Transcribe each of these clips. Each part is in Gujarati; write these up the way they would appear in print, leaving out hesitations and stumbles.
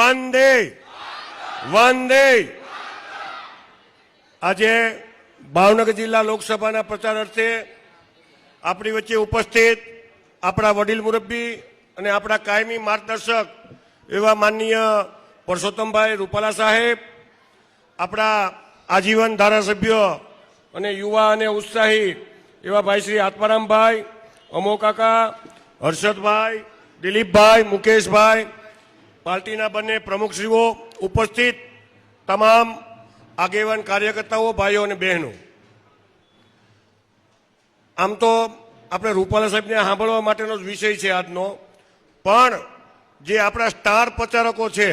વંદે વંદે। આજે ભાવનગર જિલ્લા લોકસભાના પ્રચાર અર્થે આપણી વચ્ચે ઉપસ્થિત આપણા વડીલ મુરબ્બી અને આપણા કાયમી માર્ગદર્શક એવા માનનીય પરસોત્તમભાઈ રૂપાલા સાહેબ, આપણા આજીવન ધારાસભ્ય અને યુવા અને ઉત્સાહી એવા ભાઈ શ્રી આત્મારામભાઈ, અમો કાકા, હર્ષદભાઈ, દિલીપભાઈ, મુકેશભાઈ, પાર્ટીના બંને પ્રમુખશ્રીઓ, ઉપસ્થિત તમામ આગેવાન કાર્યકર્તાઓ, ભાઈઓ અને બહેનો, આમ તો આપણે રૂપાલા સાહેબને સાંભળવા માટેનો જ વિષય છે આજનો, પણ જે આપણા સ્ટાર પ્રચારકો છે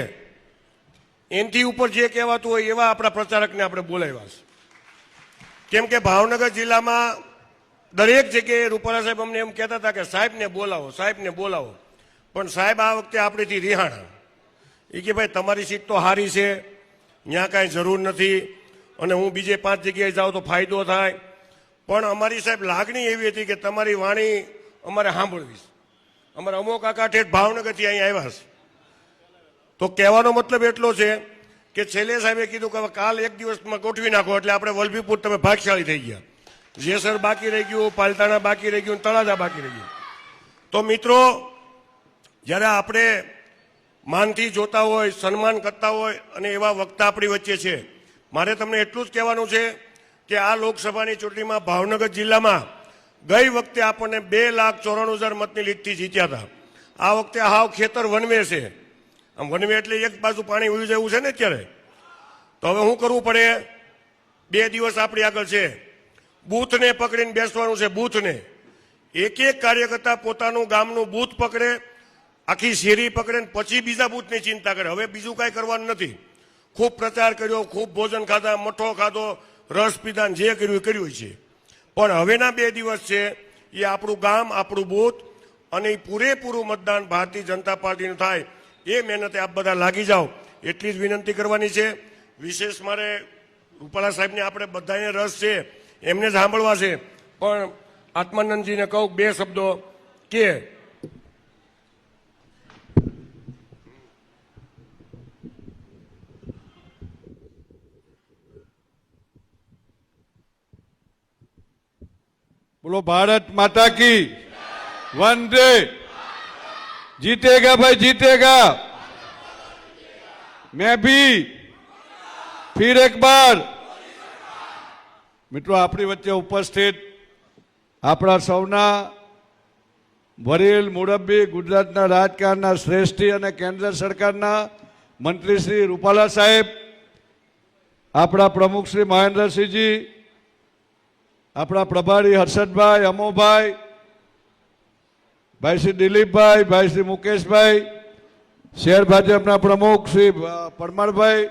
એનાથી ઉપર જે કહેવાતું હોય એવા આપણા પ્રચારકને આપણે બોલાવ્યા છે। કેમ કે ભાવનગર જિલ્લામાં દરેક જગ્યાએ રૂપાલા સાહેબ અમને એમ કહેતા હતા કે સાહેબને બોલાવો, સાહેબને બોલાવો, પણ સાહેબ આ વખતે આપણીથી રિહાણા। એ કે ભાઈ તમારી સીટ તો સારી છે, ત્યાં કાંઈ જરૂર નથી, અને હું બીજે 5 જગ્યાએ જાઉં તો ફાયદો થાય, પણ અમારી સાહેબ લાગણી એવી હતી કે તમારી વાણી અમારે સાંભળવી છે। અમારા અમો કાકા ઠેઠ ભાવનગરથી અહીં આવ્યા છે, તો કહેવાનો મતલબ એટલો છે કે છેલ્લે સાહેબે કીધું કે કાલ એક દિવસમાં ગોઠવી નાખો એટલે આપણે વલભીપુર તમે ભાગશાળી થઈ ગયા, જેસર બાકી રહી ગયું, પાલતાણા બાકી રહી ગયું, તળાજા બાકી રહી ગયું। તો મિત્રો, જ્યારે આપણે માનથી જોતા હોય, સન્માન કરતા હોય અને એવા વક્તા આપણી વચ્ચે છે, મારે તમને એટલું જ કહેવાનું છે કે આ લોકસભાની ચૂંટણીમાં ભાવનગર જિલ્લામાં ગઈ વખતે આપણને 2,94,000 મતની લીડથી જીત્યા હતા। આ વખતે હાવ ખેતર વનવે છે। આમ વનવે એટલે એક બાજુ પાણી ઉઈ જવું છે ને અત્યારે, તો હવે શું કરવું પડે? 2 દિવસ આપણી આગળ છે, બૂથને પકડીને બેસવાનું છે। બૂથને એક એક કાર્યકર્તા પોતાનું ગામનું બૂથ પકડે, આખી શેરી પકડે, પછી બીજા બૂથની ચિંતા કરે। હવે બીજું કાંઈ કરવાનું નથી। ખૂબ પ્રચાર કર્યો, ખૂબ ભોજન ખાધા, મઠો ખાધો, રસ પીધા, જે કર્યું એ કર્યું છે, પણ હવેના 2 દિવસ છે એ આપણું ગામ, આપણું બૂથ અને પૂરેપૂરું મતદાન ભારતીય જનતા પાર્ટીનું થાય એ મહેનતે આપ બધા લાગી જાઓ, એટલી જ વિનંતી કરવાની છે। વિશેષ મારે રૂપાલા સાહેબને આપણે બધાને રસ છે, એમને જ સાંભળવા છે, પણ આત્માનંદજીને કહું 2 શબ્દો કે बोलो भारत माता की वंदे। जीतेगा भाई, जीतेगा। मैं भी फिर एक बार। मित्रों, अपनी वच्चे उपस्थित अपना सौना वरील मुरब्बी, गुजरातना राजकारणना श्रेष्ठी અને કેન્દ્ર સરકારના મંત્રી શ્રી રૂપાલા સાહેબ, આપણા પ્રમુખ શ્રી મહેન્દ્રસિંહજી, આપણા પ્રભારી હર્ષદભાઈ, અમોભાઈ, ભાઈ શ્રી દિલીપભાઈ, ભાઈ શ્રી મુકેશભાઈ, શહેર ભાજપના પ્રમુખ શ્રી પરમારભાઈ,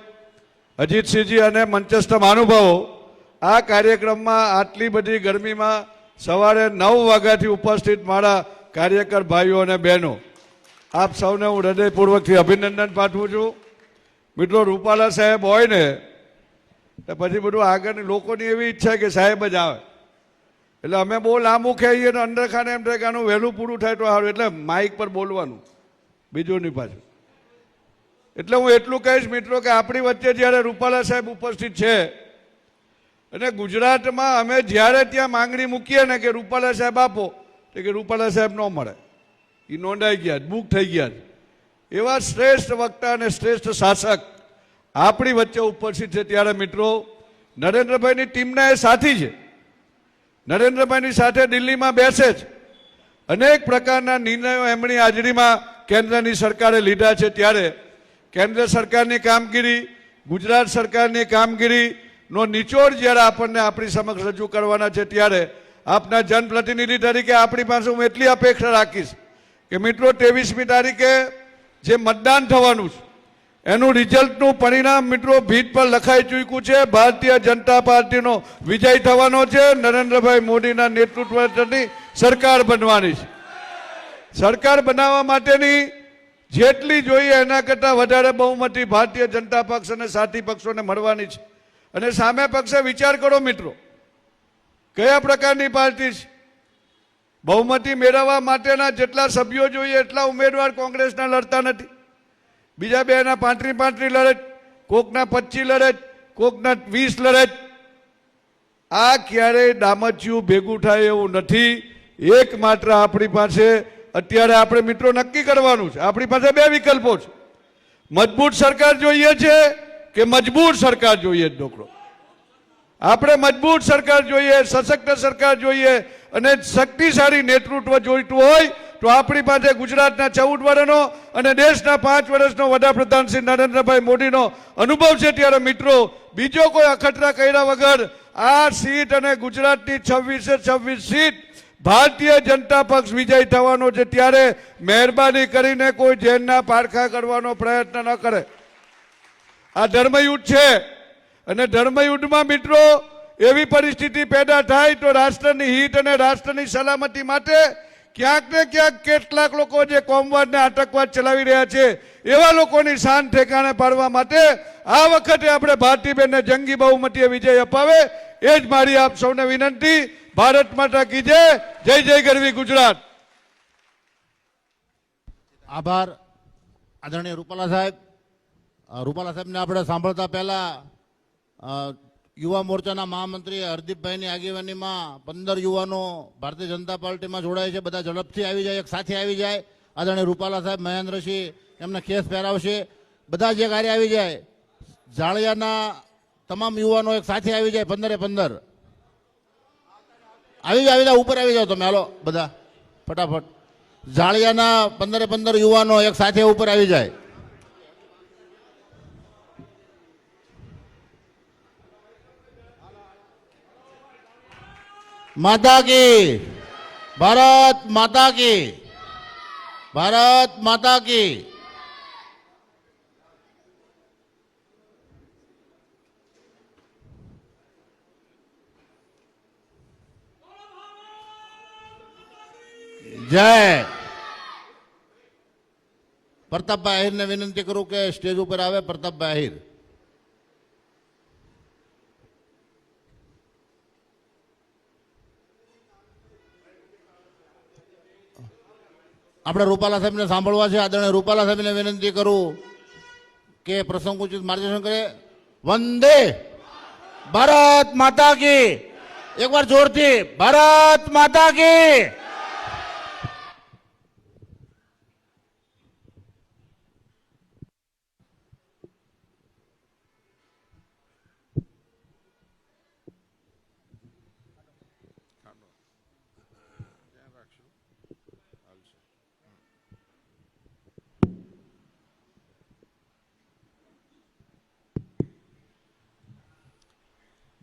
અજીતસિંહજી અને મંચસ્થ મહાનુભાવો, આ કાર્યક્રમમાં આટલી બધી ગરમીમાં સવારે 9 વાગ્યાથી ઉપસ્થિત મારા કાર્યકર ભાઈઓ અને બહેનો, આપ સૌને હું હૃદયપૂર્વકથી અભિનંદન પાઠવું છું। મિત્રો, રૂપાલા સાહેબ હોય ને તો પછી બધું આગળની લોકોની એવી ઈચ્છા કે સાહેબ જ આવે, એટલે અમે બહુ લાંબુ ખાઈએ ને અંદર ખાને એમ થાય કે આનું વહેલું પૂરું થાય તો સારું, એટલે માઇક પર બોલવાનું, બીજું નહીં પાછું। એટલે હું એટલું કહીશ મિત્રો કે આપણી વચ્ચે જ્યારે રૂપાલા સાહેબ ઉપસ્થિત છે અને ગુજરાતમાં અમે જ્યારે ત્યાં માંગણી મૂકીએ ને કે રૂપાલા સાહેબ આપો, તો કે રૂપાલા સાહેબ ન મળે, એ નોંધાઈ ગયા, બુક થઈ ગયા। એવા શ્રેષ્ઠ વક્તા અને શ્રેષ્ઠ શાસક આપણી વચ્ચે ઉપસ્થિત છે, ત્યારે મિત્રો નરેન્દ્રભાઈની ટીમના એ સાથી છે, નરેન્દ્રભાઈની સાથે દિલ્હીમાં બેસે છે, અનેક પ્રકારના નિર્ણયો એમની હાજરીમાં કેન્દ્રની સરકારે લીધા છે। ત્યારે કેન્દ્ર સરકારની કામગીરી, ગુજરાત સરકારની કામગીરીનો નિચોડ જ્યારે આપણને આપણી સમક્ષ રજૂ કરવાના છે, ત્યારે આપના જનપ્રતિનિધિ તરીકે આપણી પાસે હું એટલી અપેક્ષા રાખીશ કે મિત્રો 23મી તારીખે જે મતદાન થવાનું છે એનું રિઝલ્ટનું પરિણામ મિત્રો ભીત પર લખાઈ ચૂક્યું છે। ભારતીય જનતા પાર્ટીનો વિજય થવાનો છે, નરેન્દ્રભાઈ મોદીના નેતૃત્વની સરકાર બનવાની છે। સરકાર બનાવવા માટેની જેટલી જોઈએ એના કરતાં વધારે બહુમતી ભારતીય જનતા પક્ષ અને સાથી પક્ષોને મળવાની છે। અને સામે પક્ષે વિચાર કરો મિત્રો, કયા પ્રકારની પાર્ટી છે? બહુમતી મેળવવા માટેના જેટલા સભ્યો જોઈએ એટલા ઉમેદવાર કોંગ્રેસના લડતા નથી, બીજા બે ના 35 લડત, કોકના 25 લડત, કોકના 20 લડત. આ ક્યારેય દામચ્યું ભેગું થાય એવું નથી. એકમાત્ર આપણી પાસે અત્યારે આપણે મિત્રો નક્કી કરવાનું છે. આપણી પાસે બે વિકલ્પો છે. મજબૂત સરકાર જોઈએ છે કે મજબૂર સરકાર જોઈએ ડોકરો? આપણે મજબૂત સરકાર જોઈએ, સશક્ત સરકાર જોઈએ અને શક્તિશાળી નેતૃત્વ જોઈતું હોય તો આપણી પાસે ગુજરાતના 14 વર્ષનો અને દેશના 5 વર્ષનો વડાપ્રધાન શ્રી નરેન્દ્રભાઈ મોદીનો અનુભવ છે. ત્યારે મિત્રો બીજો કોઈ અખતરા કર્યા વગર આ સીટ અને ગુજરાતની 26 સીટ ભારતીય જનતા પક્ષ વિજય થવાનો છે. ત્યારે મહેરબાની કરીને કોઈ જેલના પારખા કરવાનો પ્રયત્ન ન કરે. આ ધર્મયુદ્ધ છે અને ધર્મયુદ્ધમાં મિત્રો એવી પરિસ્થિતિ પેદા થાય તો રાષ્ટ્રની હિત અને રાષ્ટ્રની સલામતી માટે ક્યાંક ને ક્યાંક કેટલાક લોકો જે કોમવાદ ને આતંકવાદ ચલાવી રહ્યા છે એવા લોકોની શાન ઠેકાણે પાડવા માટે આ વખતે આપણે ભારતીબેનને જંગી બહુમતીએ વિજય અપાવે એ જ મારી આપ સૌને વિનંતી. ભારત માતા કી જય. જય જય ગરવી ગુજરાત. આભાર આદરણીય રૂપાલા સાહેબ. રૂપાલા સાહેબને આપણે સાંભળતા પહેલા યુવા મોરચાના મહામંત્રી હરદીપભાઈની આગેવાનીમાં 15 યુવાનો ભારતીય જનતા પાર્ટીમાં જોડાય છે. બધા ઝડપથી આવી જાય, એક સાથે આવી જાય. આદરણીય રૂપાલા સાહેબ, મહેન્દ્રસિંહ એમને ખેસ પહેરાવશે. બધા જે કાર્ય આવી જાય. જાળિયાના તમામ યુવાનો એક સાથે આવી જાય. 15 આવી જાઓ, ઉપર આવી જાઓ તમે. હાલો બધા ફટાફટ. જાળિયાના 15 યુવાનો એક સાથે ઉપર આવી જાય. માતા કી, ભારત માતા કી, ભારત માતા કી. જય. પ્રતાપભાઈ આહિરને વિનંતી કરું કે સ્ટેજ ઉપર આવે. પ્રતાપભાઈ આહિર. આપણે રૂપાલા સાહેબને સાંભળવા છે. આદરણીય રૂપાલા સાહેબને વિનંતી કરું કે પ્રસંગોચિત માર્ગદર્શન કરે. વંદે ભારત માતા કી. એકવાર જોરથી ભારત માતા કી.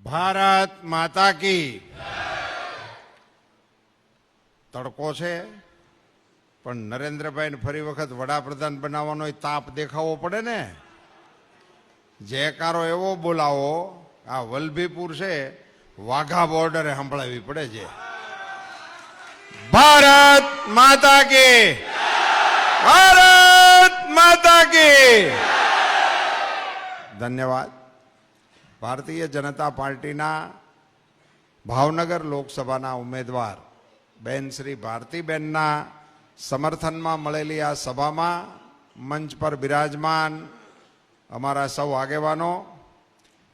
ભારત માતા કી. તડકો છે પણ નરેન્દ્રભાઈને ફરી વખત વડાપ્રધાન બનાવવાનો તાપ દેખાવો પડે ને. જયકારો એવો બોલાવો. આ વલભીપુર છે વાઘા બોર્ડરે સંભળાવી પડે છે. ભારત માતા કી. ભારત માતા કી. ધન્યવાદ. ભારતીય જનતા પાર્ટીના ભાવનગર લોકસભાના ઉમેદવાર બેન શ્રી ભારતીબેનના સમર્થનમાં મળેલી આ સભામાં મંચ પર બિરાજમાન અમારા સૌ આગેવાનો,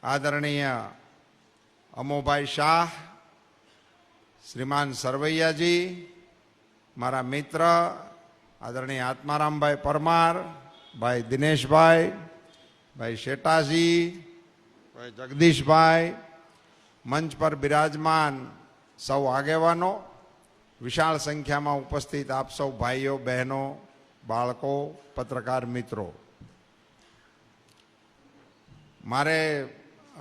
આદરણીય અમોભાઈ શાહ, શ્રીમાન સરવૈયાજી, મારા મિત્ર આદરણીય આત્મારામભાઈ પરમાર, ભાઈ દિનેશભાઈ, ભાઈ શેટાજી, ભાઈ જગદીશભાઈ, મંચ પર બિરાજમાન સૌ આગેવાનો, વિશાળ સંખ્યામાં ઉપસ્થિત આપ સૌ ભાઈઓ બહેનો, બાળકો, પત્રકાર મિત્રો. મારે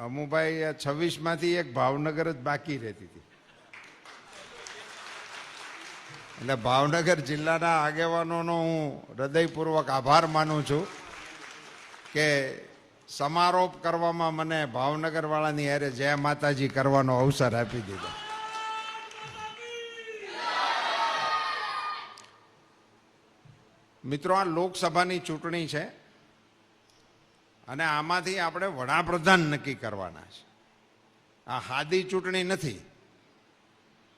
અમુભાઈ 26માંથી એક ભાવનગર જ બાકી રહેતી હતી. એટલે ભાવનગર જિલ્લાના આગેવાનોનો હું હૃદયપૂર્વક આભાર માનું છું કે સમારોપ કરવામાં મને ભાવનગર વાળાની હારે જય માતાજી કરવાનો અવસર આપી દીધો. મિત્રો, આ લોકસભાની ચૂંટણી છે અને આમાંથી આપણે વડાપ્રધાન નક્કી કરવાના છે. આ હાદી ચૂંટણી નથી.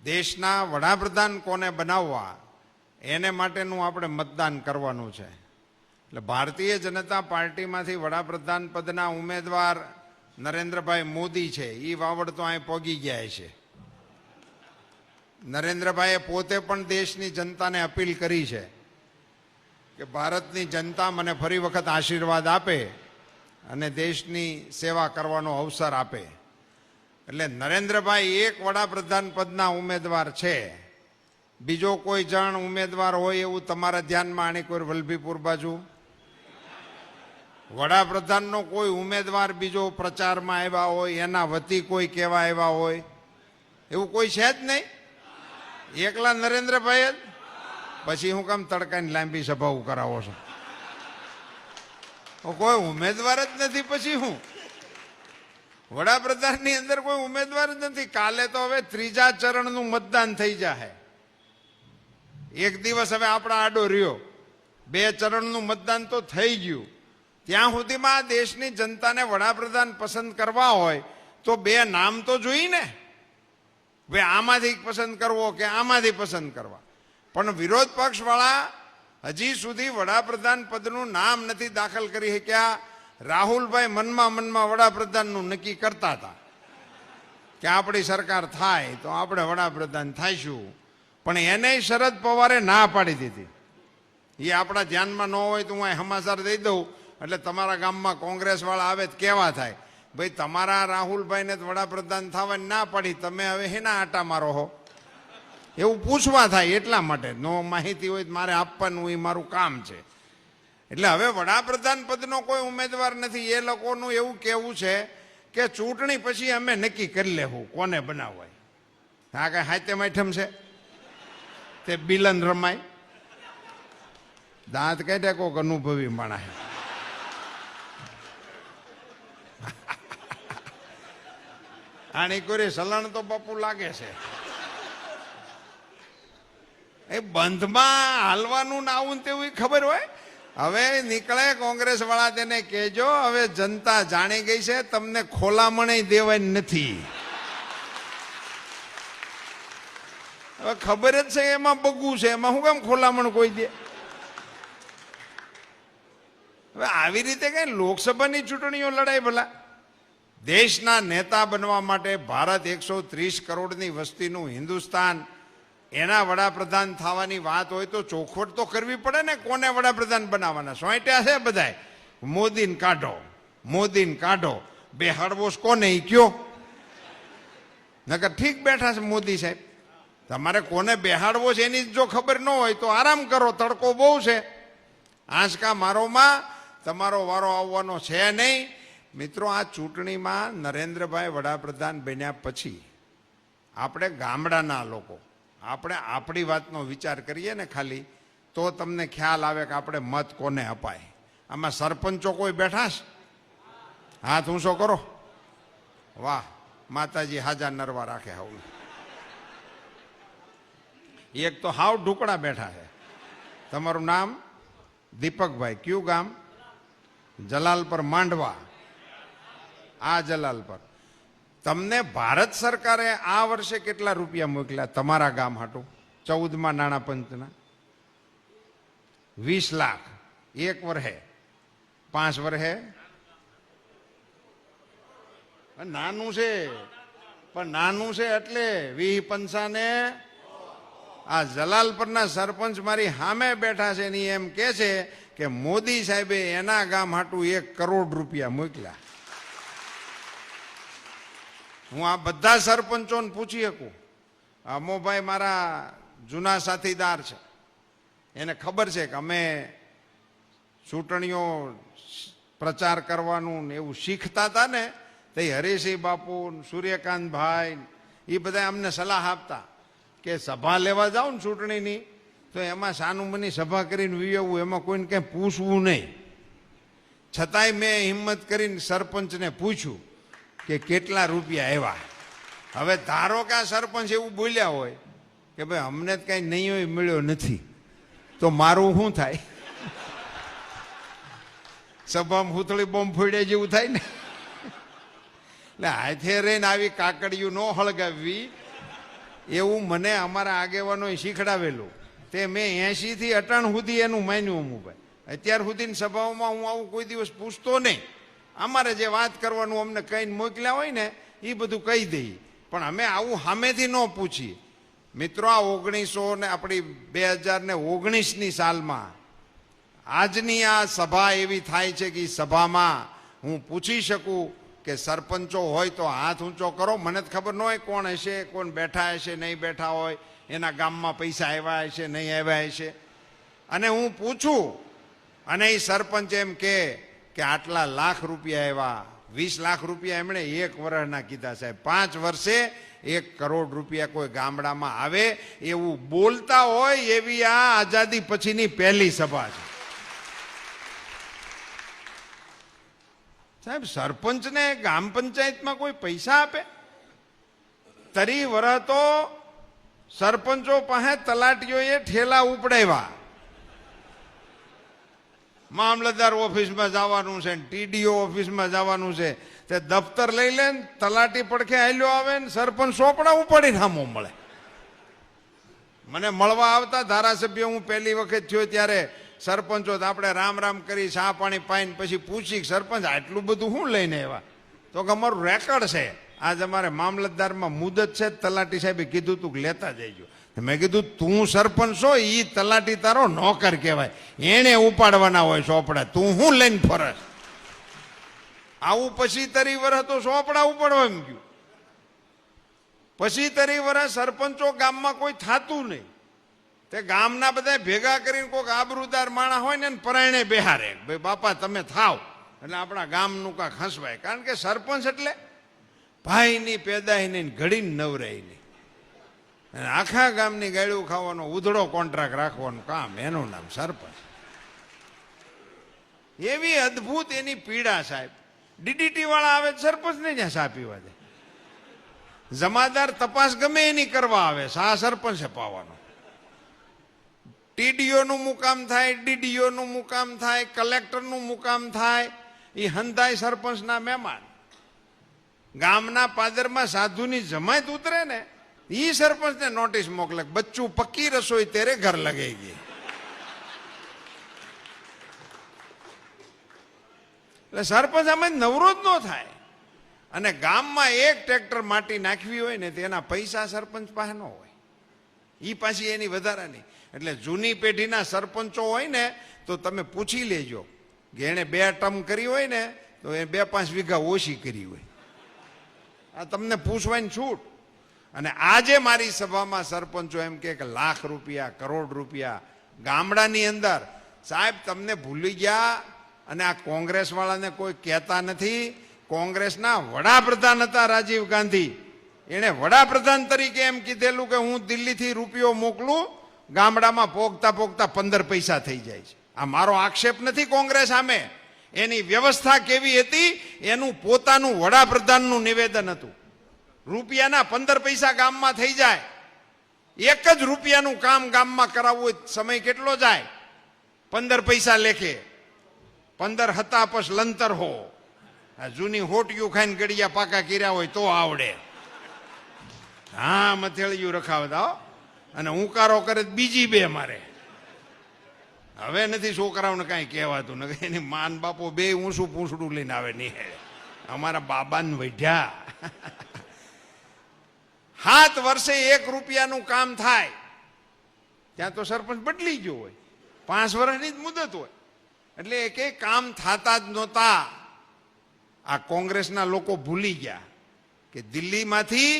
દેશના વડાપ્રધાન કોને બનાવવા એને માટેનું આપણે મતદાન કરવાનું છે. એટલે ભારતીય જનતા પાર્ટીમાંથી વડાપ્રધાન પદના ઉમેદવાર નરેન્દ્રભાઈ મોદી છે. એ વાવડ તો અહીં પહોંચી ગયા છે. નરેન્દ્રભાઈએ પોતે પણ દેશની જનતાને અપીલ કરી છે કે ભારતની જનતા મને ફરી વખત આશીર્વાદ આપે અને દેશની સેવા કરવાનો અવસર આપે. એટલે નરેન્દ્રભાઈ એક વડાપ્રધાન પદના ઉમેદવાર છે. બીજો કોઈ જણ ઉમેદવાર હોય એવું તમારા ધ્યાનમાં આની કોઈ વલભીપુર બાજુ વડાપ્રધાનનો કોઈ ઉમેદવાર બીજો પ્રચારમાં આવ્યા હોય, એના વતી કોઈ કહેવા આવ્યા હોય એવું કોઈ છે જ નહીં? એકલા નરેન્દ્રભાઈ જ? પછી હું કામ તડકાની લાંબી સભાઓ કરાવો છો? કોઈ ઉમેદવાર જ નથી. પછી હું વડાપ્રધાનની અંદર કોઈ ઉમેદવાર જ નથી. કાલે તો હવે ત્રીજા ચરણનું મતદાન થઈ જાય. એક દિવસ હવે આપણા આડો રહ્યો. 2 ચરણનું મતદાન તો થઈ ગયું. ત્યાં સુધીમાં આ દેશની જનતાને વડાપ્રધાન પસંદ કરવા હોય તો 2 નામ તો જોઈ ને. હવે આમાંથી પસંદ કરવો કે આમાંથી પસંદ કરવા. પણ વિરોધ પક્ષવાળા હજી સુધી વડાપ્રધાન પદનું નામ નથી દાખલ કરી શક્યા. રાહુલભાઈ મનમાં વડાપ્રધાનનું નક્કી કરતા હતા કે આપણી સરકાર થાય તો આપણે વડાપ્રધાન થાઈશું. પણ એને શરદ પવારે ના પાડી દીધી. એ આપણા ધ્યાનમાં ન હોય તો હું સમાચાર દઈ દઉં એટલે તમારા ગામમાં કોંગ્રેસવાળા આવે તો કેવા થાય, ભાઈ તમારા રાહુલભાઈને જ વડાપ્રધાન થવાની ના પાડી, તમે હવે હેના આટા મારો હો, એવું પૂછવા થાય. એટલા માટે નો માહિતી હોય તો મારે આપવાનું એ મારું કામ છે. એટલે હવે વડાપ્રધાન પદનો કોઈ ઉમેદવાર નથી. એ લોકોનું એવું કહેવું છે કે ચૂંટણી પછી અમે નક્કી કરી લેવું કોને બનાવવાય. આ કઈ હાથેમ આઈટમ છે તે બિલન રમાય? દાંત કાઢે કોક અનુભવી માણસ. આની કોઈ સલણ તો બાપુ લાગે છે. એ બંધમાં હાલવાનું ના આવું તેવું ખબર હોય. હવે નીકળે કોંગ્રેસ વાળા તેને કહેજો હવે જનતા જાણી ગઈ છે, તમને ખોલામણે દેવાની નથી. હવે ખબર જ છે એમાં બગું છે, એમાં શું કામ ખોલામણ કોઈ દે? હવે આવી રીતે કઈ લોકસભાની ચૂંટણીઓ લડાય ભલા? દેશના નેતા બનવા માટે ભારત 130 કરોડની વસ્તીનું હિન્દુસ્તાન, એના વડાપ્રધાન થવાની વાત હોય તો ચોખવટ તો કરવી પડે ને. કોને વડાપ્રધાન બનાવવાના? સોંટ્યા છે બધાય. મોદીને કાઢો, મોદીને કાઢો. બેહાડવો કોને ઈ કયો? નકર ઠીક બેઠા છે મોદી સાહેબ. તમારે કોને બેહાડવો છે એની જો ખબર ન હોય તો આરામ કરો, તડકો બહુ છે. આંચકા મારોમાં તમારો વારો આવવાનો છે નહીં. મિત્રો, આ ચૂંટણીમાં નરેન્દ્રભાઈ વડાપ્રધાન બન્યા પછી આપણે ગામડાના લોકો આપણે આપણી વાતનો વિચાર કરીએ ને ખાલી, તો તમને ખ્યાલ આવે કે આપણે મત કોને અપાય. આમાં સરપંચો કોઈ બેઠા છે? હાથ ઊંચો કરો. વાહ, માતાજી હાજા નરવા રાખે. હાવ એક તો હાવ ઢુકડા બેઠા છે. તમારું નામ? દીપકભાઈ. કયું ગામ? જલાલપર માંડવા. આ જલાલપર. તમને ભારત સરકારે આ વર્ષે કેટલા રૂપિયા મોકલ્યા તમારા ગામ હાટું? 14મા નાણાં પંચના 20 લાખ. 1 વર્ષે 5 વર્ષે? નાનું છે પણ નાનું છે એટલે 20 પંચાને. આ જલાલપરના સરપંચ મારી સામે બેઠા છે ને એમ કે છે કે મોદી સાહેબે એના ગામ હાટું 1 કરોડ રૂપિયા મોકલ્યા. હું આ બધા સરપંચોને પૂછી શકું. અમોભાઈ મારા જૂના સાથીદાર છે, એને ખબર છે કે અમે ચૂંટણીઓ પ્રચાર કરવાનું ને એવું શીખતા હતા ને, તે હરીસિંહ બાપુ, સૂર્યકાંતભાઈ એ બધા અમને સલાહ આપતા કે સભા લેવા જાઓ ને ચૂંટણીની તો એમાં સાનુમની સભા કરીને વિયવું, એમાં કોઈને કંઈ પૂછવું નહીં. છતાંય મેં હિંમત કરીને સરપંચને પૂછ્યું કે કેટલા રૂપિયા આવ્યા. હવે ધારો કે આ સરપંચ એવું બોલ્યા હોય કે ભાઈ અમને જ કાંઈ નહીં હોય, મળ્યો નથી, તો મારું શું થાય? સભામાં હુથળી બોમ્બ ફોડ્યા જેવું થાય ને. એટલે હાથે રહીને આવી કાકડિયું ન હળગાવવી એવું મને અમારા આગેવાનોએ શીખડાવેલું. તે મેં 80 થી 98 સુધી એનું માન્યું અમુભાઈ. અત્યાર સુધીની સભાઓમાં હું આવું કોઈ દિવસ પૂછતો નહીં. અમારે જે વાત કરવાનું અમને કહીને મોકલ્યા હોય ને એ બધું કહી દઈએ, પણ અમે આવું સામેથી ન પૂછીએ. મિત્રો, આ 1900 ને આપણી 2019ની સાલમાં આજની આ સભા એવી થાય છે કે એ સભામાં હું પૂછી શકું કે સરપંચો હોય તો હાથ ઊંચો કરો. મને જ ખબર ન હોય કોણ હશે, કોણ બેઠા હશે, નહીં બેઠા હોય, એના ગામમાં પૈસા આવ્યા હશે, નહીં આવ્યા હશે, અને હું પૂછું અને એ સરપંચ એમ કે આટલા લાખ રૂપિયા આવ્યા, 20 લાખ રૂપિયા એમણે 1 વર્ષના કીધા. સાહેબ, 5 વર્ષે 1 કરોડ રૂપિયા કોઈ ગામડામાં આવે એવું બોલતા હોય એવી આ આઝાદી પછીની પહેલી સભા છે. સાહેબ, સરપંચને ગ્રામ પંચાયતમાં કોઈ પૈસા આપે? તરી વરહ તો સરપંચો પાસે તલાટીઓએ ઠેલા ઉપડાવ્યા. મામલતદાર ઓફિસમાં જવાનું છે, ટીડીઓ ઓફિસમાં જવાનું છે, તે દફતર લઈ લે, તલાટી પડખે હાલ્યો આવે ને સરપંચ સોપડા ઉપાડીને સામો મળે. મને મળવા આવતા ધારાસભ્ય, હું પહેલી વખત થયો ત્યારે સરપંચો આપણે રામ રામ કરી ચા પાણી પાઈને પછી પૂછી, સરપંચ આટલું બધું શું લઈને આવ્યા? તો કે અમારું રેકર્ડ છે, આજ અમારે મામલતદારમાં મુદત છે, તલાટી સાહેબે કીધું તું કે લેતા જઈજો. મેં કીધું તું સરપંચ છો, એ તલાટી તારો નોકર કહેવાય, એને ઉપાડવાના હોય ચોપડા, તું શું લઈને ફરસ? આવું પછી તરી વર્ષ તો ચોપડા ઉપાડવા એમ ગયું. પછી તરી વર્ષ સરપંચો ગામમાં કોઈ થાતું નહીં. તે ગામના બધા ભેગા કરીને કોઈક આબરૂદાર માણસ હોય ને પરાયણે બેહારે, ભાઈ બાપા તમે થાવ એટલે આપણા ગામનું કાંક હસવાય. કારણ કે સરપંચ એટલે ભાઈની પેદાઈ નહીં, ઘડીને નવરાય નહીં, અને આખા ગામની ગાળ્યું ખાવાનો ઉધડો કોન્ટ્રાક્ટ રાખવાનું કામ, એનું નામ સરપંચ. એવી અદ્ભુત એની પીડા. સાહેબ, ડીડીટી વાળા આવે સરપંચને જ્યાં સા પીવા જાય, જમાદાર તપાસ ગમે એની કરવા આવે, સા સરપંચે પાવાનો. ટીડીઓનું મુકામ થાય, ડીડીઓનું મુકામ થાય, કલેક્ટરનું મુકામ થાય, એ હંધાય સરપંચના મહેમાન. ગામના પાદરમાં સાધુની જમાયત ઉતરે ને, એ સરપંચને નોટિસ મોકલે, બચ્ચું પક્કી રસોઈ તેરે ઘર લગેગી. એટલે સરપંચ આમાં નવરો જ ન થાય. અને ગામમાં એક ટ્રેક્ટર માટી નાખવી હોય ને તેના પૈસા સરપંચ પાસે ન હોય, એ પાછી એની વધારાની. એટલે જૂની પેઢીના સરપંચો હોય ને તો તમે પૂછી લેજો કે એણે 2 ટર્મ કરી હોય ને તો એ 2-5 વીઘા ઓછી કરી હોય. આ તમને પૂછવાની છૂટ. અને આજે મારી સભામાં સરપંચો એમ કે લાખ રૂપિયા, કરોડ રૂપિયા ગામડાની અંદર. સાહેબ, તમને ભૂલી ગયા. અને આ કોંગ્રેસ વાળાને કોઈ કહેતા નથી. કોંગ્રેસના વડાપ્રધાન હતા રાજીવ ગાંધી, એણે વડાપ્રધાન તરીકે એમ કીધેલું કે હું દિલ્હીથી રૂપિયો મોકલું, ગામડામાં પોગતા પોગતા 15 પૈસા થઈ જાય છે. આ મારો આક્ષેપ નથી કોંગ્રેસ સામે. એની વ્યવસ્થા કેવી હતી એનું પોતાનું વડાપ્રધાનનું નિવેદન હતું. રૂપિયાના 15 પૈસા ગામમાં થઈ જાય. 1 જ રૂપિયાનું કામ ગામમાં કરાવવું હોય સમય કેટલો જાય? 15 પૈસા લેખે. 15 હતા પસ લંતર હો. આ જૂની હોટિયું ખાઈને ગળિયા પાકા કર્યા હોય તો આવડે. હા, મથેળિયું રખાવતા અને ઉકારો કરે બીજી 2 મારે. હવે નથી છોકરાઓને કાંઈ કહેવાતું નથી. એની માન બાપો 2 ઊંચું પૂંછડું લઈને આવે નહીં. અમારા બાબાને વઢ્યા. 7 વર્ષે 1 રૂપિયાનું કામ થાય ત્યાં તો સરપંચ બદલી ગયો હોય, 5 વર્ષની જ મુદત હોય. એટલે એક કામ થતા જ નહોતા. આ કોંગ્રેસના લોકો ભૂલી ગયા કે દિલ્હીમાંથી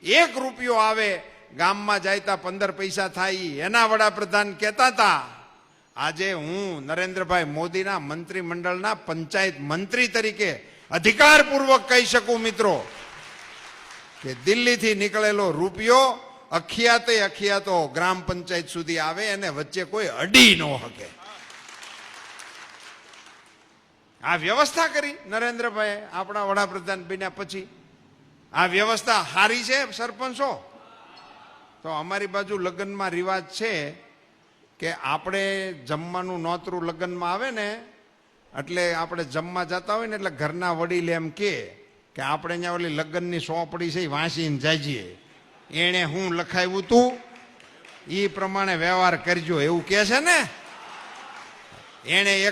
1 રૂપિયો આવે, ગામમાં જાય તા 15 પૈસા થાય, એના વડાપ્રધાન કહેતા હતા. આજે હું નરેન્દ્રભાઈ મોદીના મંત્રીમંડળના પંચાયત મંત્રી તરીકે અધિકારપૂર્વક કહી શકું મિત્રો કે દિલ્હીથી નીકળેલો રૂપિયો અખિયાતો ગ્રામ પંચાયત સુધી આવે અને વચ્ચે કોઈ અડી ન શકે. આ વ્યવસ્થા કરી નરેન્દ્રભાઈ આપણા વડાપ્રધાન બન્યા પછી. આ વ્યવસ્થા સારી છે સરપંચો. તો અમારી બાજુ લગ્નમાં રિવાજ છે કે આપણે જમવાનું નોતરું લગ્નમાં આવે ને એટલે આપણે જમવા જતા હોય ને એટલે ઘરના વડીલ એમ કે આપણે અહીંયા ઓલી લગ્નની સોંપડી છે એ વાંચીને જાજીએ, એણે હું લખાવ્યું તું એ પ્રમાણે વ્યવહાર કરજો એવું કહે છે ને. એણે એક